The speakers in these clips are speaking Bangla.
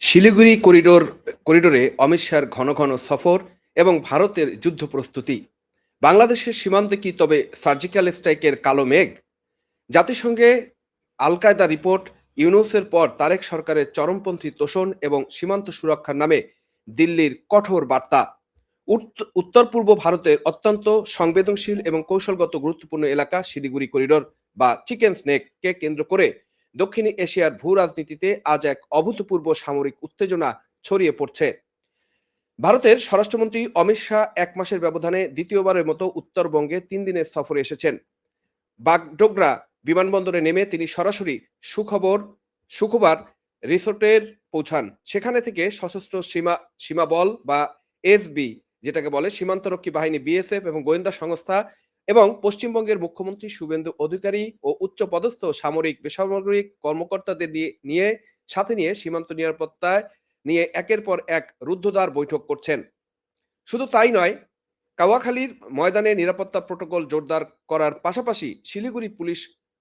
শিলিগুড়ি করিডোরে অমিত শাহর ঘন ঘন সফর এবং ভারতের যুদ্ধ প্রস্তুতি। বাংলাদেশের সীমান্তে কি তবে সার্জিক্যাল স্ট্রাইকের কালো মেঘ? জাতিসংঘে আল কায়দা রিপোর্ট, ইউনূসের পর তারেক সরকারের চরমপন্থী তোষণ এবং সীমান্ত সুরক্ষার নামে দিল্লির কঠোর বার্তা। উত্তর পূর্ব ভারতের অত্যন্ত সংবেদনশীল এবং কৌশলগত গুরুত্বপূর্ণ এলাকা শিলিগুড়ি করিডোর বা চিকেন স্নেককে কেন্দ্র করে দক্ষিণ এশিয়ার ভূ রাজনীতিতে আজ এক অভূতপূর্ব সামরিক উত্তেজনা ছড়িয়ে পড়ছে। ভারতের স্বরাষ্ট্রমন্ত্রী অমিত শাহ এক মাসের ব্যবধানে দ্বিতীয়বারের মতো উত্তরবঙ্গে 3 দিনের সফরে এসেছেন। বাগডোগরা বিমানবন্দরে নেমে তিনি সরাসরি সুখবর রিসোর্টের পৌঁছান। সেখানে থেকে সশস্ত্র সীমা বল বা এসবি, যেটাকে বলে সীমান্তরক্ষী বাহিনী বিএসএফ এবং গোয়েন্দা সংস্থা এবং পশ্চিমবঙ্গের মুখ্যমন্ত্রী শুভেন্দু অধিকারী ও উচ্চপদস্থ সামরিক বেসামরিক কর্মকর্তাদের সাথে নিয়ে সীমান্ত নিরাপত্তায় নিয়ে একের পর এক রুদ্ধদ্বার বৈঠক করছেন। শুধু তাই নয়, কাওয়াখালীর ময়দানে নিরাপত্তা প্রোটোকল জোরদার করার পাশাপাশি শিলিগুড়ি পুলিশ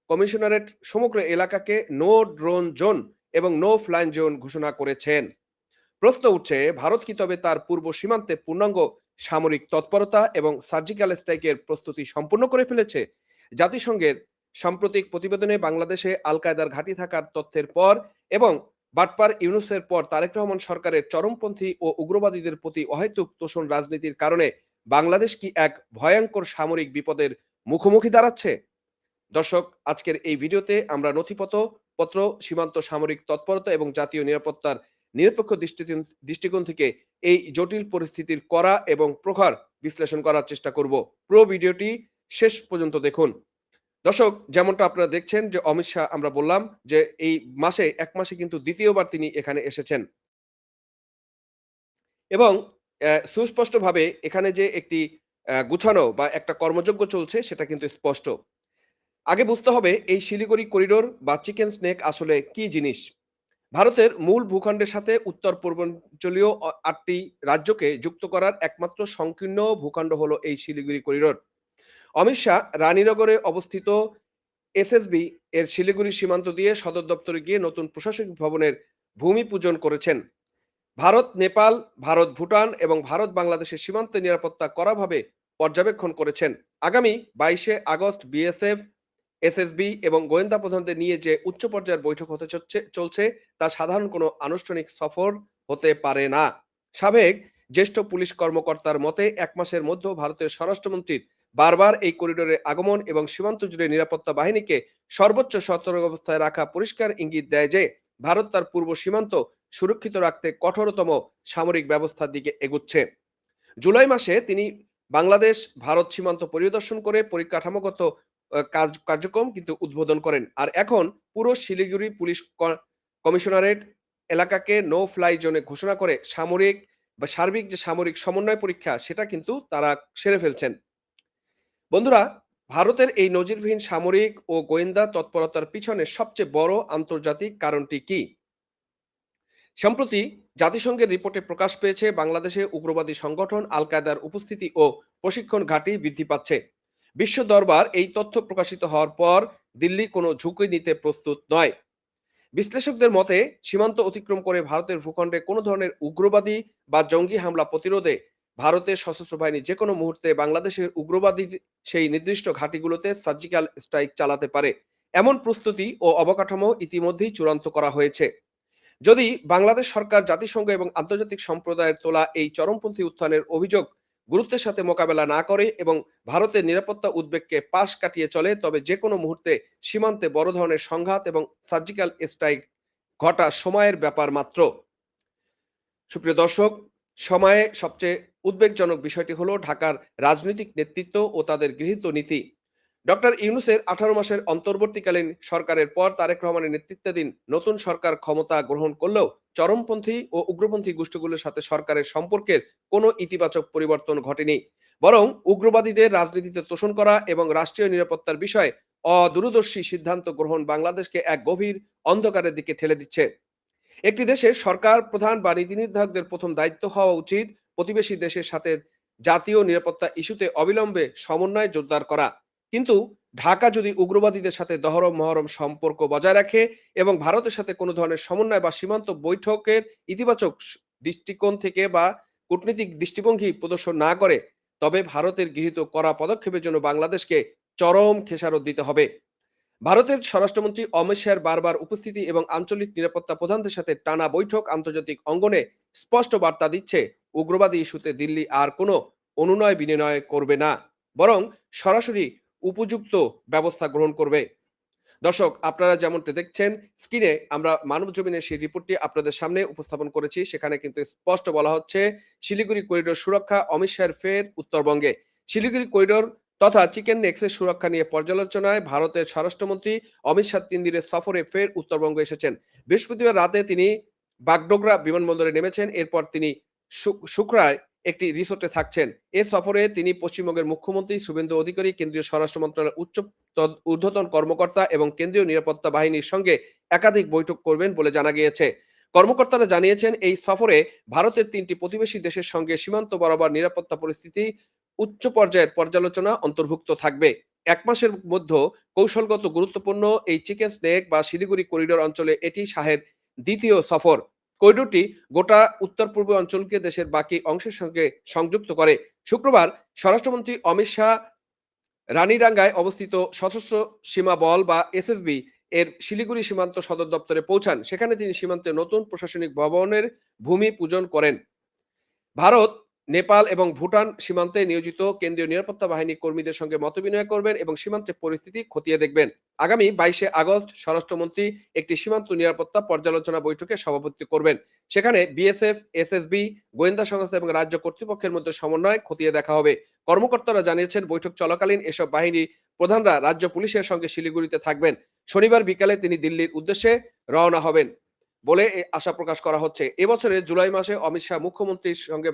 কমিশনারেট সমগ্র এলাকাকে নো ড্রোন জোন এবং নো ফ্লাইং জোন ঘোষণা করেছেন। প্রশ্ন উঠছে, ভারত কি তবে তার পূর্ব সীমান্তে পূর্ণাঙ্গ সামরিক তৎপরতা এবং সার্জিক্যাল স্ট্রাইকের প্রস্তুতি সম্পূর্ণ করে ফেলেছে? জাতিসংঘের সাম্প্রতিক প্রতিবেদনে বাংলাদেশে আল কায়দার ঘাঁটি থাকার তথ্যের পর এবং বাটপার ইউনূসের পর তারেক রহমান সরকারের চরমপন্থী ও উগ্রবাদীদের প্রতি অহেতুক তোষণ রাজনীতির কারণে বাংলাদেশ কি এক ভয়ঙ্কর সামরিক বিপদের মুখোমুখি দাঁড়াচ্ছে? দর্শক, আজকের এই ভিডিওতে আমরা নথিপত্র, সীমান্ত সামরিক তৎপরতা এবং জাতীয় নিরাপত্তার নিরপেক্ষ দৃষ্টিকোণ থেকে এই জটিল পরিস্থিতির কড়া এবং প্রখর বিশ্লেষণ করার চেষ্টা করব। পুরো ভিডিওটি শেষ পর্যন্ত দেখুন। দর্শক, যেমনটা আপনারা দেখছেন যে অমিত শাহ, আমরা বললাম যে এই এক মাসে কিন্তু দ্বিতীয়বার তিনি এখানে এসেছেন এবং সুস্পষ্টভাবে এখানে যে একটি গুছানো বা একটা কর্মযজ্ঞ চলছে সেটা কিন্তু স্পষ্ট। আগে বুঝতে হবে এই শিলিগুড়ি করিডোর বা চিকেন স্নেক আসলে কি জিনিস। ভারতের মূল ভূখণ্ডের সাথে উত্তর পূর্বাঞ্চলীয় 8টি রাজ্যকে যুক্ত করার একমাত্র সংকীর্ণ ভূখণ্ড হলো এই শিলিগুড়ি করিডোর। অমিত শাহ রানীনগরে অবস্থিত এসএসবি এর শিলিগুড়ি সীমান্ত দিয়ে সদর দপ্তরে গিয়ে নতুন প্রশাসনিক ভবনের ভূমি পূজন করেছেন। ভারত নেপাল, ভারত ভুটান এবং ভারত বাংলাদেশের সীমান্তে নিরাপত্তা কড়াভাবে পর্যবেক্ষণ করেছেন। আগামী 22শে আগস্ট বিএসএফ, এসএসবি এবং গোয়েন্দা প্রধানদের নিয়ে যে উচ্চ পর্যায়ের বৈঠক হতে চলছে তা সাধারণ কোনো আনুষ্ঠানিক সফর হতে পারে না। সাবেক জ্যেষ্ঠ পুলিশ কর্মকর্তার মতে 1 মাসের মধ্যে ভারতের স্বরাষ্ট্রমন্ত্রীর বারবার এই করিডোরে আগমন এবং সীমান্ত জুড়ে নিরাপত্তা বাহিনীকে সর্বোচ্চ সতর্ক অবস্থায় রাখা পরিষ্কার ইঙ্গিত দেয় যে ভারত তার পূর্ব সীমান্ত সুরক্ষিত রাখতে কঠোরতম সামরিক ব্যবস্থার দিকে এগুচ্ছে। জুলাই মাসে তিনি বাংলাদেশ ভারত সীমান্ত পরিদর্শন করে পরিকাঠামোগত কার্যক্রম কিন্তু উদ্বোধন করেন। আর এখন পুরো শিলিগুড়ি পুলিশ কমিশনারেট এলাকাকে নো ফ্লাই জোনে ঘোষণা করে সার্বিক যে সামরিক সমন্বয় পরীক্ষা সেটা কিন্তু তারা সেরে ফেলছেন। বন্ধুরা, ভারতের এই নজিরবিহীন সামরিক ও গোয়েন্দা তৎপরতার পিছনে সবচেয়ে বড় আন্তর্জাতিক কারণটি কি? সম্প্রতি জাতিসংঘের রিপোর্টে প্রকাশ পেয়েছে বাংলাদেশে উগ্রবাদী সংগঠন আল কায়দার উপস্থিতি ও প্রশিক্ষণ ঘাঁটি বৃদ্ধি পাচ্ছে। বিশ্ব দরবার এই তথ্য প্রকাশিত হওয়ার পর দিল্লি কোনো ঝুঁকি নিতে প্রস্তুত নয়। বিশ্লেষকদের মতে সীমান্ত অতিক্রম করে ভারতের ভূখণ্ডে কোনো ধরনের উগ্রবাদী বা জঙ্গি হামলা প্রতিরোধে ভারতের সশস্ত্র বাহিনী যে কোনো মুহূর্তে বাংলাদেশের উগ্রবাদী সেই নির্দিষ্ট ঘাঁটিগুলোতে সার্জিক্যাল স্ট্রাইক চালাতে পারে এমন প্রস্তুতি ও অবকাঠামো ইতিমধ্যেই চূড়ান্ত করা হয়েছে। যদি বাংলাদেশ সরকার জাতিসংঘ এবং আন্তর্জাতিক সম্প্রদায়ের তোলা এই চরমপন্থী উত্থানের অভিযোগ গুরুত্বের সাথে মোকাবেলা না করে এবং ভারতের নিরাপত্তা উদ্বেগকে পাশ কাটিয়ে চলে, তবে যে কোনো মুহূর্তে সীমান্তে বড় ধরনের সংঘাত এবং সার্জিক্যাল স্ট্রাইক ঘটা সময়ের ব্যাপার মাত্র। সুপ্রিয় দর্শক, সময়ে সবচেয়ে উদ্বেগজনক বিষয়টি হলো ঢাকার রাজনৈতিক নেতৃত্ব ও তাদের গৃহীত নীতি। ডক্টর ইউনূসের 18 মাসের অন্তর্বর্তীকালীন সরকারের পর তারেক রহমানের নেতৃত্বাধীন নতুন সরকার ক্ষমতা গ্রহণ করলেও চরমপন্থী ও উগ্রপন্থী গোষ্ঠীগুলোর সাথে সরকারের সম্পর্কের কোনো ইতিবাচক পরিবর্তন ঘটেনি, বরং উগ্রবাদীদের রাজনীতিতে তোষণ করা এবং রাষ্ট্রীয় নিরাপত্তার বিষয়ে অদূরদর্শী সিদ্ধান্ত গ্রহণ বাংলাদেশকে এক গভীর অন্ধকারের দিকে ঠেলে দিচ্ছে। একটি দেশের সরকার প্রধান বা নীতি নির্ধারকদের প্রথম দায়িত্ব হওয়া উচিত প্রতিবেশী দেশের সাথে জাতীয় নিরাপত্তা ইস্যুতে অবিলম্বে সমন্বয় জোরদার করা। কিন্তু ঢাকা যদি উগ্রবাদীদের সাথে দহরম মহরম সম্পর্ক বজায় রাখে এবং ভারতের সাথে কোনো ধরনের সমন্বয় বা সীমান্ত বৈঠকের ইতিবাচক দৃষ্টিকোণ থেকে বা কূটনীতিক দৃষ্টিভঙ্গি প্রদর্শন না করে, তবে ভারতের গৃহীত কড়া পদক্ষেপের জন্য বাংলাদেশকে চরম খেসারত দিতে হবে। ভারতের স্বরাষ্ট্রমন্ত্রী অমিত শাহের বারবার উপস্থিতি এবং আঞ্চলিক নিরাপত্তা প্রধানদের সাথে টানা বৈঠক আন্তর্জাতিক অঙ্গনে স্পষ্ট বার্তা দিচ্ছে, উগ্রবাদী ইস্যুতে দিল্লি আর কোনো অনুনয় বিনিময় করবে না, বরং সরাসরি উপযুক্ত ব্যবস্থা গ্রহণ করবে। দর্শক, আপনারা যেমনটি দেখছেন স্ক্রিনে, আমরা মানবজমিনের সেই রিপোর্টটি আপনাদের সামনে উপস্থাপন করেছি। সেখানে কিন্তু স্পষ্ট বলা হচ্ছে, শিলিগুড়ি করিডোর সুরক্ষা অমিত শাহের ফের উত্তরবঙ্গে। শিলিগুড়ি করিডোর তথা চিকেন নেক্সের সুরক্ষা নিয়ে পর্যালোচনায় ভারতের স্বরাষ্ট্রমন্ত্রী অমিত শাহ ৩ দিনের সফরে ফের উত্তরবঙ্গ এসেছেন। বৃহস্পতিবার রাতে তিনি বাগডোগরা বিমানবন্দরে নেমেছেন। এরপর তিনি শুকরায় একটি রিসোর্টে থাকছেন। এ সফরে তিনি পশ্চিমবঙ্গের মুখ্যমন্ত্রী শুভেন্দু অধিকারী, কেন্দ্রীয় স্বরাষ্ট্র মন্ত্রণালয়ের ঊর্ধ্বতন কর্মকর্তা এবং কেন্দ্রীয় নিরাপত্তা বাহিনীর সঙ্গে একাধিক বৈঠক করবেন বলে জানা গিয়েছে। কর্মকর্তারা জানিয়েছেন, এই সফরে ভারতের ৩টি প্রতিবেশী দেশের সঙ্গে সীমান্ত বরাবর নিরাপত্তা পরিস্থিতি উচ্চ পর্যায়ের পর্যালোচনা অন্তর্ভুক্ত থাকবে। ১ মাসের মধ্যে কৌশলগত গুরুত্বপূর্ণ এই চিকেন স্নেক বা শিলিগুড়ি করিডোর অঞ্চলে এটি শাহের দ্বিতীয় সফর। করিডোরটি গোটা উত্তর-পূর্ব অঞ্চলকে দেশের বাকি অংশের সঙ্গে সংযুক্ত করে। শুক্রবার স্বরাষ্ট্রমন্ত্রী অমিত শাহ রানীরাঙ্গায় অবস্থিত সশস্ত্র সীমা বল বা এসএসবি এর শিলিগুড়ি সীমান্ত সদর দপ্তরে পৌঁছান। সেখানে তিনি সীমান্তে নতুন প্রশাসনিক ভবনের ভূমি পূজন করেন। ভারত, নেপাল এবং ভুটান সীমান্তে নিয়োজিত কেন্দ্রীয় নিরাপত্তা বাহিনী কর্মীদের সঙ্গে মতবিনিময় করবেন এবং সীমান্তের পরিস্থিতি খতিয়ে দেখবেন। আগামী ২২শে আগস্ট স্বরাষ্ট্রমন্ত্রী একটি সীমান্ত নিরাপত্তা পর্যালোচনা বৈঠকে সভাপতিত্ব করবেন। সেখানে বিএসএফ, এসএসবি, গোয়েন্দা সংস্থা এবং রাজ্য কর্তৃপক্ষের মধ্যে সমন্বয় খতিয়ে দেখা হবে। কর্মকর্তারা জানিয়েছেন, বৈঠক চলাকালীন এসব বাহিনী প্রধানরা রাজ্য পুলিশের সঙ্গে শিলিগুড়িতে থাকবেন। শনিবার বিকালে তিনি দিল্লির উদ্দেশ্যে রওনা হবেন বলে আশা প্রকাশ করা হচ্ছে। এবছরের জুলাই মাসে অমিত শাহ মুখ্যমন্ত্রীর সঙ্গে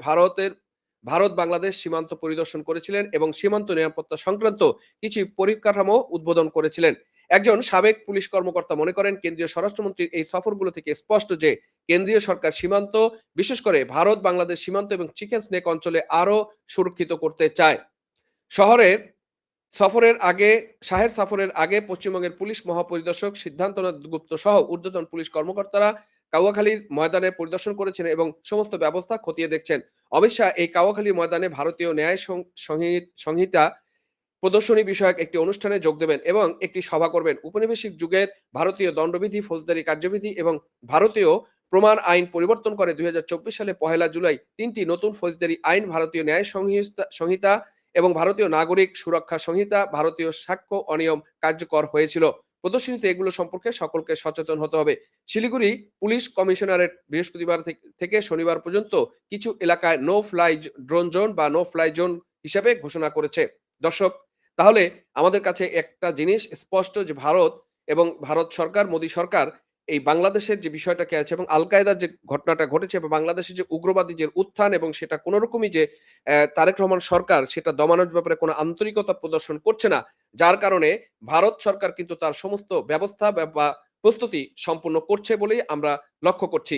ভারত বাংলাদেশ সীমান্ত পরিদর্শন করেছিলেন এবং সীমান্ত নিরাপত্তা সংক্রান্ত কিছু পরিকাঠামো উদ্বোধন করেছিলেন। একজন সাবেক পুলিশ কর্মকর্তা মনে করেন, কেন্দ্রীয় স্বরাষ্ট্রমন্ত্রীর এই সফরগুলো থেকে স্পষ্ট যে কেন্দ্রীয় সরকার সীমান্ত, বিশেষ করে ভারত বাংলাদেশ সীমান্ত এবং চিকেন স্নেক অঞ্চলে আরো সুরক্ষিত করতে চায়। শহরের শাহের সফরের আগে পশ্চিমবঙ্গের পুলিশ মহাপরিদর্শক সিদ্ধান্তনাথ গুপ্ত সহ ঊর্ধ্বতন পুলিশ কর্মকর্তারা কাউয়াখালীর ময়দানে পরিদর্শন করেছেন এবং সমস্ত ব্যবস্থা খতিয়ে দেখছেন। অমিত শাহ এই কাউয়াখালী ময়দানে ভারতীয় ন্যায় সংহিতা প্রদর্শনী বিষয়ক একটি অনুষ্ঠানে যোগ দেবেন এবং একটি সভা করবেন। উপনিবেশিক যুগের ভারতীয় দণ্ডবিধি, ফৌজদারি কার্যবিধি এবং ভারতীয় প্রমাণ আইন পরিবর্তন করে ২০২৪ সালে ১লা জুলাই ৩টি নতুন ফৌজদারি আইন, ভারতীয় ন্যায় সংহিতা এবং ভারতীয় নাগরিক সুরক্ষা সংহিতা, ভারতীয় সাক্ষ্য অনিয়ম কার্যকর হয়েছিল। প্রদর্শনীতে এগুলো সম্পর্কে সকলকে সচেতন হতে হবে। শিলিগুড়ি পুলিশ কমিশনারেট বৃহস্পতিবার থেকে শনিবার পর্যন্ত কিছু এলাকায় নো ফ্লাই ড্রোন জোন বা নো ফ্লাই জোন হিসেবে ঘোষণা করেছে। দর্শক, তাহলে আমাদের কাছে একটা জিনিস স্পষ্ট যে ভারত সরকার, মোদী সরকার এই বাংলাদেশের যে বিষয়টাকে আছে এবং আল কায়েদার যে ঘটনাটা ঘটেছে বা বাংলাদেশের যে উগ্রবাদী যে উত্থান এবং সেটা কোন রকমই যে তারেক রহমান সরকার সেটা দমানোর ব্যাপারে কোনো আন্তরিকতা প্রদর্শন করছে না। যার কারণে ভারত সরকার কিন্তু তার সমস্ত ব্যবস্থা বা প্রস্তুতি সম্পূর্ণ করছে বলেই আমরা লক্ষ্য করছি।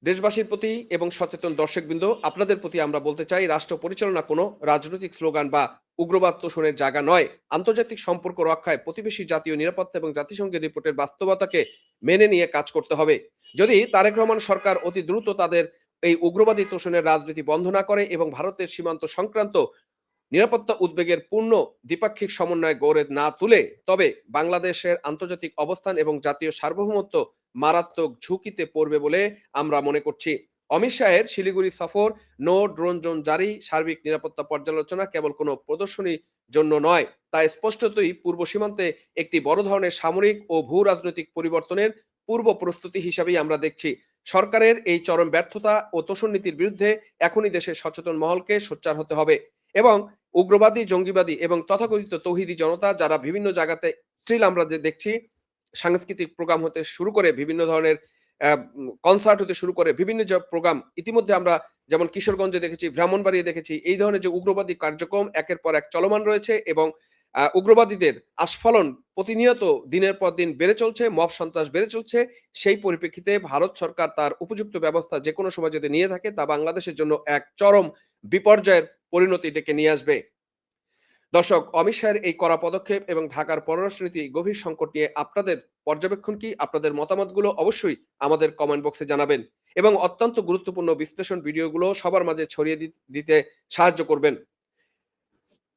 দেশবাসীর প্রতি এবং সচেতন দর্শকবৃন্দ, আপনাদের প্রতি আমরা বলতে চাই, রাষ্ট্র পরিচালনা কোনো রাজনৈতিক স্লোগান বা উগ্রবাদ তোষণের জায়গা নয়। আন্তর্জাতিক সম্পর্ক রক্ষায় প্রতিবেশী জাতীয় নিরাপত্তা এবং জাতিসংঘের রিপোর্টের বাস্তবতাকে মেনে নিয়ে কাজ করতে হবে। যদি তারেক রহমান সরকার অতি দ্রুত তাদের এই উগ্রবাদী তোষণের রাজনীতি বন্ধ না করে এবং ভারতের সীমান্ত সংক্রান্ত নিরাপত্তা উদ্বেগের পূর্ণ দ্বিপাক্ষিক সমন্বয় গড়ে না তুলে, তবে বাংলাদেশের আন্তর্জাতিক অবস্থান এবং জাতীয় সার্বভৌমত্ব মারাত্মক ঝুঁকিতে পড়বে বলে আমরা মনে করছি। অমিত শাহের শিলিগুড়ি সফর, নো ড্রোন জোন জারি, সার্বিক নিরাপত্তা পর্যালোচনা কেবল কোনো প্রদর্শনীর জন্য নয়, তা স্পষ্টতই পূর্ব সীমান্তে একটি বড় ধরনের সামরিক ও ভূ রাজনৈতিক পরিবর্তনের পূর্ব প্রস্তুতি হিসাবেই আমরা দেখছি। সরকারের এই চরম ব্যর্থতা ও তোষণ নীতির বিরুদ্ধে এখনই দেশের সচেতন মহলকে সোচ্চার হতে হবে এবং উগ্রবাদী, জঙ্গিবাদী এবং তথাকথিত তৌহিদি জনতা যারা বিভিন্ন জায়গাতে স্টিল আমরা যে দেখছি, সাংস্কৃতিক প্রোগ্রাম হতে শুরু করে বিভিন্ন ধরনের কনসার্ট হতে শুরু করে বিভিন্ন যে প্রোগ্রাম ইতিমধ্যে আমরা যেমন কিশোরগঞ্জে দেখেছি, ব্রাহ্মণবাড়িয়া দেখেছি, এই ধরনের যে উগ্রবাদী কার্যক্রম একের পর এক চলমান রয়েছে এবং উগ্রবাদীদের আস্ফালন প্রতিনিয়ত দিনের পর দিন বেড়ে চলছে, মব সন্ত্রাস বেড়ে চলছে। সেই পরিপ্রেক্ষিতে ভারত সরকার তার উপযুক্ত ব্যবস্থা যেকোনো সময় যদি নিয়ে থাকে, তা বাংলাদেশের জন্য এক চরম বিপর্যয়ের পরিণতি ডেকে নিয়ে আসবে। দর্শক, অমিত শাহের এই কড়া পদক্ষেপ এবং ঢাকার পররাষ্ট্রনীতি গভীর সংকট নিয়ে আপনাদের পর্যবেক্ষণ কি? আপনাদের মতামতগুলো অবশ্যই আমাদের কমেন্ট বক্সে জানাবেন এবং অত্যন্ত গুরুত্বপূর্ণ বিশ্লেষণ ভিডিওগুলো সবার মাঝে ছড়িয়ে দিতে সাহায্য করবেন।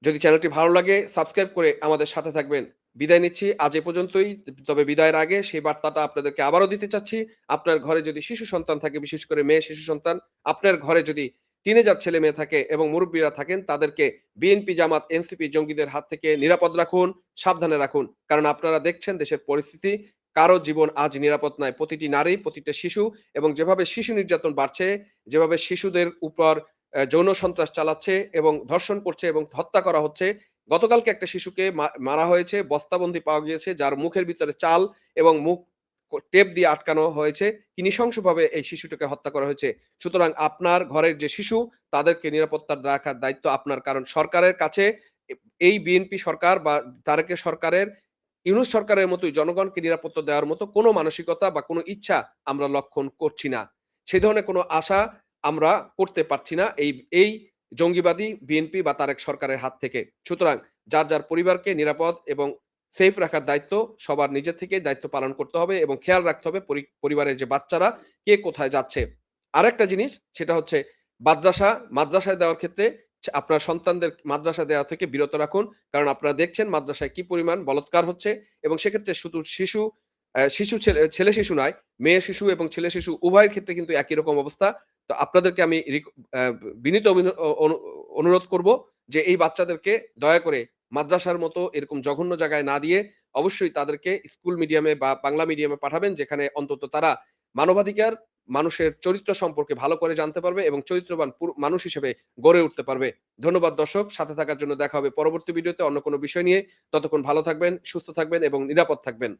যদি চ্যানেলটি ভালো লাগে সাবস্ক্রাইব করে আমাদের সাথে থাকবেন। বিদায় নিচ্ছি আজ এ পর্যন্তই। তবে বিদায়ের আগে সেই বার্তাটা আপনাদেরকে আবারও দিতে চাচ্ছি। আপনার ঘরে যদি শিশু সন্তান থাকে, বিশেষ করে মেয়ে শিশু সন্তান, আপনার ঘরে যদি টিনেজার ছেলে-মেয়ে থাকে এবং মুরুব্বিরা থাকেন, তাদেরকে বিএনপি, জামাত, এনসিপি জঙ্গিদের হাত থেকে নিরাপদ রাখুন, সাবধানে রাখুন। কারণ আপনারা দেখছেন দেশের পরিস্থিতি, কারো জীবন আজ নিরাপদ নয়। প্রতিটি নারী, প্রতিটা শিশু এবং যেভাবে শিশু নির্যাতন বাড়ছে, যেভাবে শিশুদের উপর যৌন সন্ত্রাস চালাচ্ছে এবং ধর্ষণ করছে এবং হত্যা করা হচ্ছে। গতকালকে একটা শিশুকে মারা হয়েছে, বস্তাবন্দী পাওয়া গিয়েছে, যার মুখের ভিতরে চাল এবং মুখ টেপ দিয়ে আটকানো হয়েছে। কি নৃশংসভাবে এই শিশুটিকে হত্যা করা হয়েছে। সুতরাং আপনার ঘরের যে শিশু, তাদেরকে নিরাপত্তা রাখার দায়িত্ব আপনার। কারণ সরকারের কাছে এ এই বিএনপি সরকার বা তারেকের সরকারের, ইউনূস সরকারের মতোই জনগণকে নিরাপত্তা দেওয়ার মতো কোনো মানসিকতা বা কোনো ইচ্ছা আমরা লক্ষণ করছি না। সে ধরনের কোনো আশা আমরা করতে পারছি না এই জঙ্গিবাদী বিএনপি বা তারেক সরকারের হাত থেকে। সুতরাং যার পরিবারকে নিরাপদ এবং সেফ রাখার দায়িত্ব সবার নিজের থেকেই দায়িত্ব পালন করতে হবে এবং খেয়াল রাখতে হবে পরিবারের যে বাচ্চারা কে কোথায় যাচ্ছে। আরেকটা জিনিস সেটা হচ্ছে মাদ্রাসায় দেওয়ার ক্ষেত্রে আপনার সন্তানদের মাদ্রাসায় দেওয়া থেকে বিরত রাখুন। কারণ আপনারা দেখছেন মাদ্রাসায় কি পরিমাণ বলাৎকার হচ্ছে এবং সেক্ষেত্রে শুধু ছেলে শিশু নয়, মেয়ে শিশু এবং ছেলে শিশু উভয়ের ক্ষেত্রে কিন্তু একই রকম অবস্থা। তো আপনাদেরকে আমি আ বিনীত অনুরোধ করব যে এই বাচ্চাদেরকে দয়া করে মাদ্রাসার মতো এরকম জঘন্য জায়গায় না দিয়ে অবশ্যই তাদেরকে স্কুল মিডিয়ামে বা বাংলা মিডিয়ামে পাঠাবেন, যেখানে অন্তত তারা মানবাধিকার, মানুষের চরিত্র সম্পর্কে ভালো করে জানতে পারবে এবং চরিত্রবান মানুষ হিসেবে গড়ে উঠতে পারবে। ধন্যবাদ দর্শক। সাথে থাকার জন্য দেখা হবে পরবর্তী ভিডিওতে অন্য কোনো বিষয় নিয়ে। ততক্ষণ ভালো থাকবেন, সুস্থ থাকবেন এবং নিরাপদ থাকবেন।